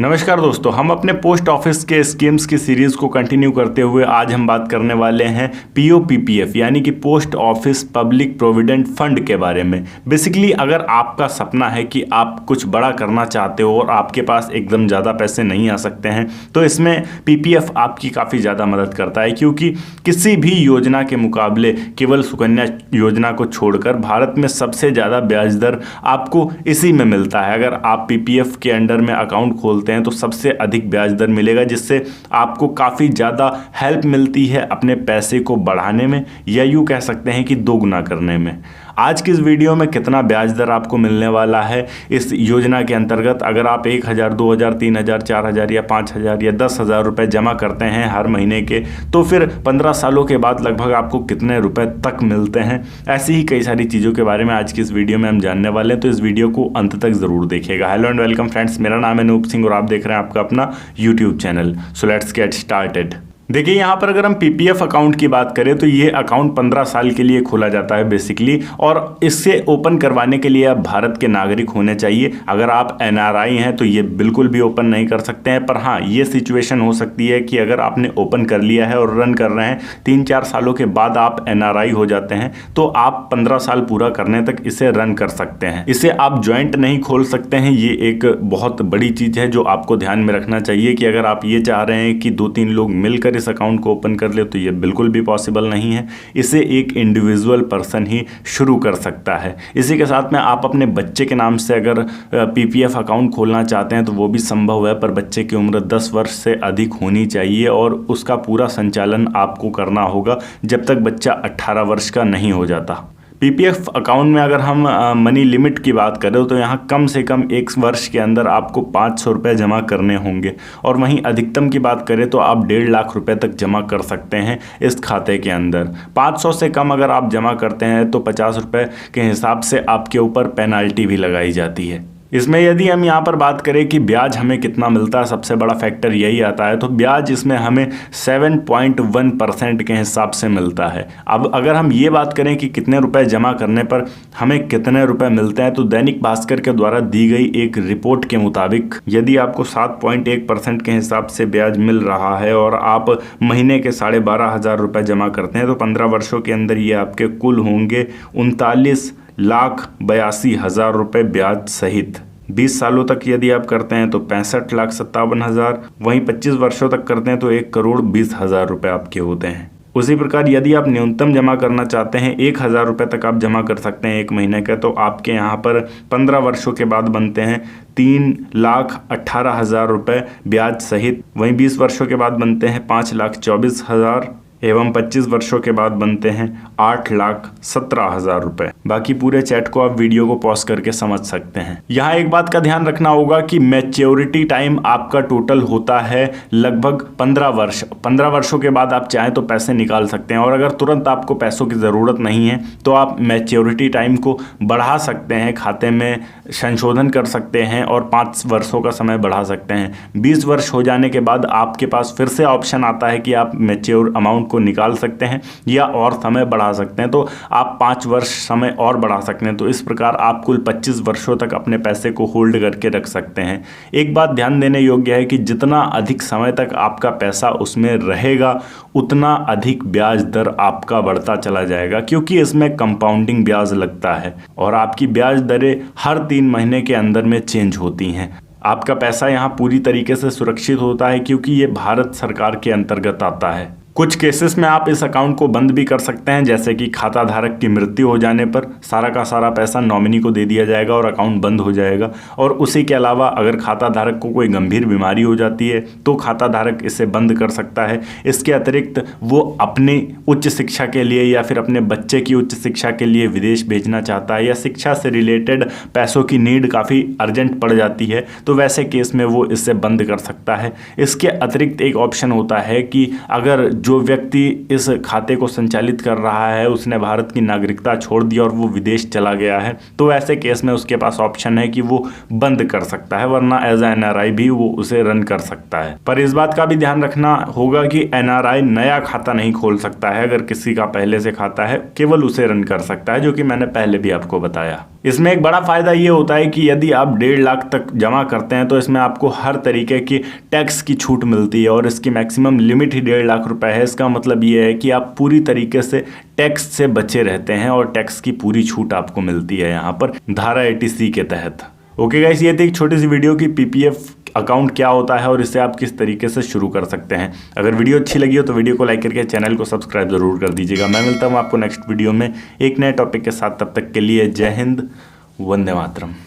नमस्कार दोस्तों, हम अपने पोस्ट ऑफिस के स्कीम्स की सीरीज को कंटिन्यू करते हुए आज हम बात करने वाले हैं पीओपीपीएफ यानी कि post office public provident fund के बारे में। बेसिकली अगर आपका सपना है कि आप कुछ बड़ा करना चाहते हो और आपके पास एकदम ज़्यादा पैसे नहीं आ सकते हैं तो इसमें पीपीएफ आपकी काफ़ी ज़्यादा मदद करता है, क्योंकि किसी भी योजना के मुकाबले केवल सुकन्या योजना को छोड़कर भारत में सबसे ज़्यादा ब्याज दर आपको इसी में मिलता है। अगर आप पीपीएफ के अंडर में अकाउंट खोलते हैं तो सबसे अधिक ब्याज दर मिलेगा, जिससे आपको काफ़ी ज़्यादा हेल्प मिलती है अपने पैसे को बढ़ाने में या यूँ कह सकते हैं कि दोगुना करने में। आज की इस वीडियो में कितना ब्याज दर आपको मिलने वाला है इस योजना के अंतर्गत, अगर आप 1,000, 2,000, 3,000, 4,000 या 5,000 या 10,000 रुपये जमा करते हैं हर महीने के, तो फिर 15 सालों के बाद लगभग आपको कितने रुपए तक मिलते हैं। ऐसी ही कई सारी चीज़ों के बारे में आज की इस वीडियो में हम जानने वाले हैं, तो इस वीडियो को अंत तक ज़रूर देखिएगा। हेलो एंड वेलकम फ्रेंड्स, मेरा नाम है अनूप सिंह और आप देख रहे हैं आपका अपना YouTube channel. So let's get started. देखिए, यहाँ पर अगर हम पीपीएफ अकाउंट की बात करें तो ये अकाउंट 15 साल के लिए खोला जाता है बेसिकली, और इससे ओपन करवाने के लिए आप भारत के नागरिक होने चाहिए। अगर आप एनआरआई हैं तो ये बिल्कुल भी ओपन नहीं कर सकते हैं, पर हाँ ये सिचुएशन हो सकती है कि अगर आपने ओपन कर लिया है और रन कर रहे हैं, 3-4 सालों के बाद आप एनआरआई हो जाते हैं तो आप 15 साल पूरा करने तक इसे रन कर सकते हैं। इसे आप ज्वाइंट नहीं खोल सकते हैं, ये एक बहुत बड़ी चीज़ है जो आपको ध्यान में रखना चाहिए कि अगर आप ये चाह रहे हैं कि 2-3 लोग मिलकर इस अकाउंट को ओपन कर ले तो ये बिल्कुल भी पॉसिबल नहीं है। इसे एक इंडिविजुअल पर्सन ही शुरू कर सकता है। इसी के साथ में आप अपने बच्चे के नाम से अगर पीपीएफ अकाउंट खोलना चाहते हैं तो वो भी संभव है, पर बच्चे की उम्र 10 वर्ष से अधिक होनी चाहिए और उसका पूरा संचालन आपको करना होगा जब तक बच्चा 18 वर्ष का नहीं हो जाता। पीपीएफ अकाउंट में अगर हम मनी लिमिट की बात करें तो यहाँ कम से कम 1 वर्ष के अंदर आपको 500 रुपये जमा करने होंगे, और वहीं अधिकतम की बात करें तो आप 1.5 लाख रुपए तक जमा कर सकते हैं इस खाते के अंदर। 500 से कम अगर आप जमा करते हैं तो 50 रुपये के हिसाब से आपके ऊपर पेनाल्टी भी लगाई जाती है। इसमें यदि हम यहाँ पर बात करें कि ब्याज हमें कितना मिलता है, सबसे बड़ा फैक्टर यही आता है, तो ब्याज इसमें हमें 7.1% के हिसाब से मिलता है। अब अगर हम ये बात करें कि कितने रुपए जमा करने पर हमें कितने रुपए मिलते हैं, तो दैनिक भास्कर के द्वारा दी गई एक रिपोर्ट के मुताबिक यदि आपको 7.1% के हिसाब से ब्याज मिल रहा है और आप महीने के 12,500 रुपये जमा करते हैं तो 15 वर्षों के अंदर ये आपके कुल होंगे 39,82,000 रुपये ब्याज सहित। 20 सालों तक यदि आप करते हैं तो 65,57,000, वहीं 25 वर्षों तक करते हैं तो 1,20,00,000 रुपये आपके होते हैं। उसी प्रकार यदि आप न्यूनतम जमा करना चाहते हैं 1,000 रुपये तक आप जमा कर सकते हैं 1 महीने का, तो आपके यहाँ पर 15 वर्षों के बाद बनते हैं 3,18,000 रुपये ब्याज सहित। वहीं 20 वर्षों के बाद बनते हैं 5,24,000 एवं 25 वर्षों के बाद बनते हैं 8,17,000 रुपये। बाकी पूरे चैट को आप वीडियो को पॉज करके समझ सकते हैं। यहाँ एक बात का ध्यान रखना होगा कि मैच्योरिटी टाइम आपका टोटल होता है लगभग 15 वर्ष। 15 वर्षों के बाद आप चाहें तो पैसे निकाल सकते हैं, और अगर तुरंत आपको पैसों की ज़रूरत नहीं है तो आप मैच्योरिटी टाइम को बढ़ा सकते हैं, खाते में संशोधन कर सकते हैं और 5 वर्षों का समय बढ़ा सकते हैं। 20 वर्ष हो जाने के बाद आपके पास फिर से ऑप्शन आता है कि आप मैच्योर अमाउंट को निकाल सकते हैं या और समय बढ़ा सकते हैं, तो आप 5 वर्ष समय और बढ़ा सकते हैं। तो इस प्रकार आप कुल 25 वर्षों तक अपने पैसे को होल्ड करके रख सकते हैं। एक बात ध्यान देने योग्य है कि जितना अधिक समय तक आपका पैसा उसमें रहेगा उतना अधिक ब्याज दर आपका बढ़ता चला जाएगा, क्योंकि इसमें कंपाउंडिंग ब्याज लगता है और आपकी ब्याज दरें हर 3 महीने के अंदर में चेंज होती हैं। आपका पैसा यहाँ पूरी तरीके से सुरक्षित होता है क्योंकि ये भारत सरकार के अंतर्गत आता है। कुछ केसेस में आप इस अकाउंट को बंद भी कर सकते हैं, जैसे कि खाता धारक की मृत्यु हो जाने पर सारा का सारा पैसा नॉमिनी को दे दिया जाएगा और अकाउंट बंद हो जाएगा। और उसी के अलावा अगर खाता धारक को कोई गंभीर बीमारी हो जाती है तो खाता धारक इसे बंद कर सकता है। इसके अतिरिक्त वो अपनी उच्च शिक्षा के लिए या फिर अपने बच्चे की उच्च शिक्षा के लिए विदेश भेजना चाहता है, या शिक्षा से रिलेटेड पैसों की नीड काफ़ी अर्जेंट पड़ जाती है, तो वैसे केस में वो इसे बंद कर सकता है। इसके अतिरिक्त एक ऑप्शन होता है कि अगर जो व्यक्ति इस खाते को संचालित कर रहा है उसने भारत की नागरिकता छोड़ दी और वो विदेश चला गया है, तो ऐसे केस में उसके पास ऑप्शन है कि वो बंद कर सकता है, वरना एज एनआरआई भी वो उसे रन कर सकता है। पर इस बात का भी ध्यान रखना होगा कि एनआरआई नया खाता नहीं खोल सकता है। अगर किसी का पहले से खाता है केवल उसे रन कर सकता है, जो कि मैंने पहले भी आपको बताया। इसमें एक बड़ा फ़ायदा ये होता है कि यदि आप 1.5 लाख तक जमा करते हैं तो इसमें आपको हर तरीके की टैक्स की छूट मिलती है और इसकी मैक्सिमम लिमिट ही 1.5 लाख रुपए है। इसका मतलब ये है कि आप पूरी तरीके से टैक्स से बचे रहते हैं और टैक्स की पूरी छूट आपको मिलती है यहाँ पर धारा 80C के तहत। ओके गाइस, ये थी एक छोटी सी वीडियो की पीपीएफ अकाउंट क्या होता है और इसे आप किस तरीके से शुरू कर सकते हैं। अगर वीडियो अच्छी लगी हो तो वीडियो को लाइक करके चैनल को सब्सक्राइब जरूर कर दीजिएगा। मैं मिलता हूँ आपको नेक्स्ट वीडियो में एक नए टॉपिक के साथ। तब तक के लिए जय हिंद, वंदे मातरम।